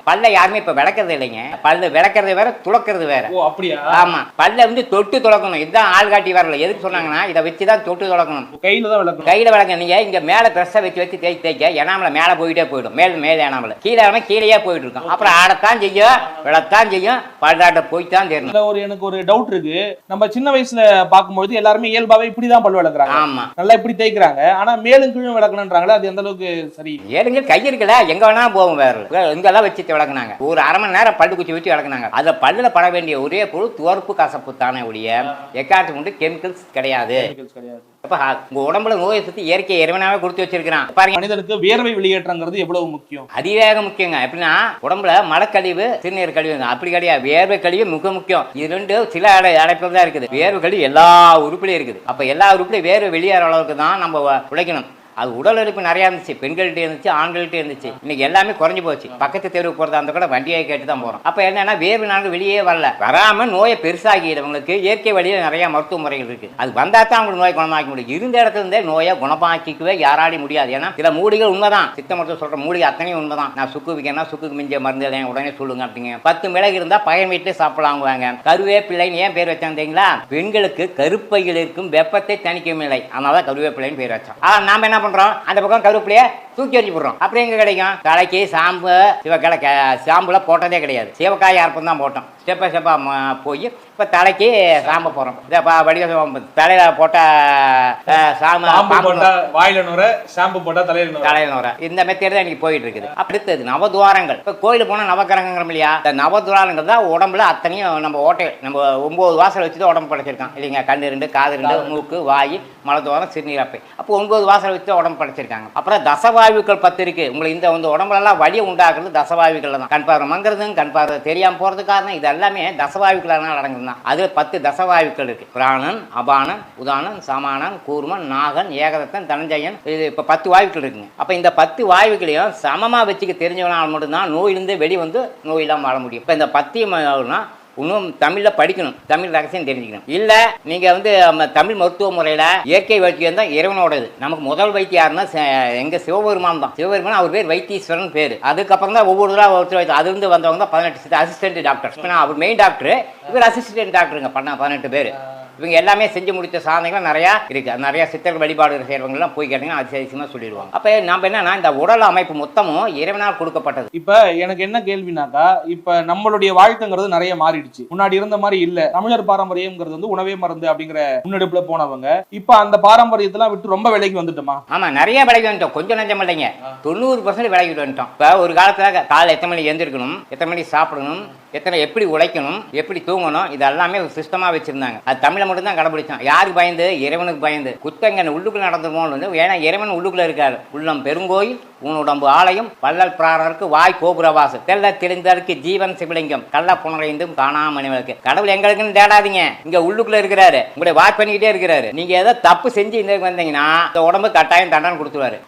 பல்ல யாருமே இப்ப விளக்குறது இல்லைங்க. பல்லு விளக்குறது வேற, துளக்குறது வேற. அப்படியா? ஆமா, பல்ல வந்து தொட்டு துளக்கணும். இதுதான் ஆள்காட்டி வரல. எதுக்கு சொன்னாங்கன்னா இதை வச்சுதான் தொட்டு துளக்கணும். கையில தான் விளக்கணும். கையில விளக்க. நீங்க இங்க மேல பிரஷ வச்சு தேய்க்க எனாமல மேல போயிட்டே போயிடும். மேல் எனாமல கீழே கீழேயே போயிட்டு இருக்கும். அப்புறம் ஆடத்தான் செய்யும், விளத்தான் செய்யும், பல்லாட்ட போய்தான் தெரியணும். எனக்கு ஒரு டவுட் இருக்கு. நம்ம சின்ன வயசுல பார்க்கும்போது எல்லாருமே இயல்பாவே இப்படிதான் பல் விளக்குறாங்க. ஆமா, நல்லா இப்படி தேய்க்கிறாங்க. ஆனா மேலும் கீழும் விளக்கணும்ன்றாங்களே, அது எந்த அளவுக்கு சரி? ஏழுங்க கை இருக்குல்ல, எங்க வேணா போகும். வேற இங்கெல்லாம் வச்சு விளக்குனாங்க. ஒரு அரை மணி நேரம் பல்லு குச்சி வச்சு விளக்குனாங்க. அதுல பல்லுல பட வேண்டிய ஒரே பொருள் துவர்ப்பு கசப்பு தானே ஒழிய எக்காரணத்துக்கு கொண்டு கெமிக்கல்ஸ் கிடையாது. உங்க உடம்புல நோயை சுத்தி இயற்கை இறைவனாவே கொடுத்து வச்சிருக்கான். பாருங்க, மனிதனுக்கு வேர்வை வெளியேற்றங்கிறது எவ்வளவு முக்கியம்? அதிவேக முக்கியங்க. எப்படின்னா உடம்புல மலக்கழிவு, சிறுநீர் கழிவுங்க. அப்படி கிடையாது, வேர்வை கழிவு மிக முக்கியம். இது ரெண்டு சில அடைப்புல தான் இருக்குது. வேர்வை கழிவு எல்லா உறுப்புலையும் இருக்குது. அப்ப எல்லா உறுப்புலையும் வேர்வை வெளியேற அளவுக்கு தான் நம்ம உழைக்கணும். அது உடல் உறுப்பு நிறைய இருந்துச்சு, பெண்கள்கிட்ட இருந்துச்சு, ஆண்கள்கிட்ட இருந்துச்சு. இன்னைக்கு எல்லாமே குறைஞ்சு போச்சு. பக்கத்து தெருவுக்கு போறதா இருந்தா கூட வண்டியை கேட்டு தான் போறோம். அப்ப என்னன்னா வேர்வை நாங்கள் வெளியே வரல. வராம நோயை பெருசாகிடுறவங்களுக்கு இயற்கை வழியில நிறைய மருத்துவ முறைகள் இருக்கு. அது வந்தா தான் அவங்களுக்கு நோயை குணமாக்க முடியும். இருந்த இடத்துல இருந்தே நோயை குணமாக்கிக்கவே யாராலையும் முடியாது. ஏன்னா சில மூலிகள் உண்மைதான், சித்த மருத்துவம் சொல்ற மூலிகை அத்தனையும் உண்மைதான். நான் சுக்கு விற்கனா சுக்கு மிஞ்ச மருந்து உடனே சொல்லுங்க அப்படிங்க. 10 மிளகு இருந்தா பையன் வீட்டு சாப்பிடலாங்குவாங்க. கருவேப்பிள்ளைன்னு ஏன் பேர் வச்சாங்க தெரியுங்களா? பெண்களுக்கு கருப்பையில் இருக்கும் வெப்பத்தை தணிக்கும் இல்லை, அதனாலதான் கருவேப்பிள்ளைன்னு பேர் வச்சோம். நாம என்ன பண்றோம், அந்த பக்கம் கருவேப்பிலைய தூக்கி வச்சு போடுறோம். அப்புறம் எங்க கிடைக்கும்? தலைக்கு சாம்பு, சிவக்காய் சாம்புல போட்டதே கிடையாது. சிவக்காய் அரைப்பம் தான் போட்டோம். ஸ்டெப்பா போய் இப்ப தலைக்கு சாம்பு போடுறோம். தலையில போட்ட வாயில நுர, ஷாம்பு போட்டா தலையில நுர. இந்த மெத்தேட் தான் இன்னைக்கு போயிட்டு இருக்குது. அடுத்தது நவதுவாரங்கள். இப்ப கோயிலுக்கு போனா நவக்கிரகங்கிறோம் இல்லையா? இந்த நவதுவாரங்கள் தான் உடம்புல அத்தனையும் நம்ம ஓட்டை. நம்ம 9 வாசல் வச்சுதான் உடம்பு படைச்சிருக்கான் இல்லைங்க. கண்ணு 2, காது 2, மூக்கு, வாய், மலத்துவாரம், சிறுநீரப்பை. அப்போ 9 வாசல் வச்சு உடம்பு படைச்சிருக்காங்க. அப்புறம் தசவாயுக்கள் 10 இருக்கு. உங்களுக்கு இந்த உடம்புலாம் வலியை உண்டாக்குறது தசவாயுக்கள் தான். கண் பார்வை மங்கிறது, கண் பார்வை தெரியாம போறது காரணம் இது எல்லாமே தசவாயுக்களான அடங்குது. அதுல 10 தசவாயுக்கள் இருக்கு. பிராணன், அபானன், உதானன், சமானன், கூர்மன், நாகன், ஏகதத்தன், தனஞ்சயன். இது இப்ப 10 வாயுக்கள் இருக்குங்க. அப்ப இந்த 10 வாயுக்களையும் சமமா வச்சுக்க தெரிஞ்சவனால் மட்டும்தான் நோயிலிருந்து வெளிவந்து நோயில்லாம வாழ முடியும். இப்ப இந்த 10 இன்னும் தமிழ்ல படிக்கணும், தமிழ் ரகசியம் தெரிஞ்சுக்கணும். இல்ல நீங்க வந்து தமிழ் மருத்துவ முறையில இயற்கை வைத்தியம் தான் இறைவனோடது. நமக்கு முதல் வைத்தியம் யாருன்னா எங்க சிவபெருமான் தான். சிவபெருமான் அவர் பேர் வைத்தீஸ்வரன் பேரு. அதுக்கப்புறம் தான் ஒவ்வொரு அது இருந்து வந்தவங்க தான் 18 அசிஸ்டன்ட் டாக்டர். அவர் மெயின் டாக்டர், இவர் அசிஸ்டன்ட் டாக்டருங்க. 18 பேர். இவங்க எல்லாமே செஞ்சு முடித்த சாதனைகள் நிறைய இருக்கு. நிறைய சித்தர்கள் வழிபாடு செய்யறவங்க எல்லாம் போய் கேட்டீங்கன்னா அதிசயமா சொல்லிடுவாங்க. அப்ப நம்ம என்னன்னா இந்த உடல் அமைப்பு மொத்தமும் இறைவனால் கொடுக்கப்பட்டது. இப்ப எனக்கு என்ன கேள்வினாக்கா, இப்ப நம்மளுடைய வாழ்க்கைங்கிறது நிறைய மாறிடுச்சு. முன்னாடி இருந்த மாதிரி இல்ல. தமிழர் பாரம்பரியம்ங்கிறது வந்து உணவே மருந்து அப்படிங்கிற முன்னெடுப்புல போனவங்க இப்ப அந்த பாரம்பரியத்தெல்லாம் விட்டு ரொம்ப விலைக்கு வந்துட்டோமா? ஆமா, நிறைய விலைக்கு வந்துட்டோம். கொஞ்சம் நஞ்சம் இல்லைங்க, 90% விலைக்கு வந்துட்டோம். இப்ப ஒரு காலத்துல காலை எத்தனை மணி எழுந்திருக்கணும், எத்தனை மணி சாப்பிடணும், எப்படி உழைக்கணும், எப்படி தூங்கணும், இது எல்லாமே ஒரு சிஸ்டமா வச்சிருந்தாங்க. அது தமிழை மட்டும் தான் கடைபிடிச்சான். யாருக்கு பயந்து? இறைவனுக்கு பயந்து. குத்தங்க உள்ளுக்குள்ள நடந்துருமோ, ஏன்னா இறைவன் உள்ளுக்குள்ள இருக்காரு. உள்ளம் பெருங்கோயில், உன்னுடம்பு ஆலயம், வள்ளல் பிராணருக்கு வாய் கோபுரவாசு, தெல்ல தெளிந்தருக்கு ஜீவன் சிவலிங்கம், கள்ள புனரைந்தும் காணாமணிவளுக்கு. கடவுள் எங்களுக்குன்னு தேடாதீங்க, இங்க உள்ளுக்குள்ள இருக்கிறாரு. உங்களை வாட்ச் பண்ணிக்கிட்டே இருக்கிறாரு. நீங்க ஏதோ தப்பு செஞ்சு இந்த வந்தீங்கன்னா இந்த உடம்பு கட்டாயம் தண்டனை கொடுத்துருவாரு.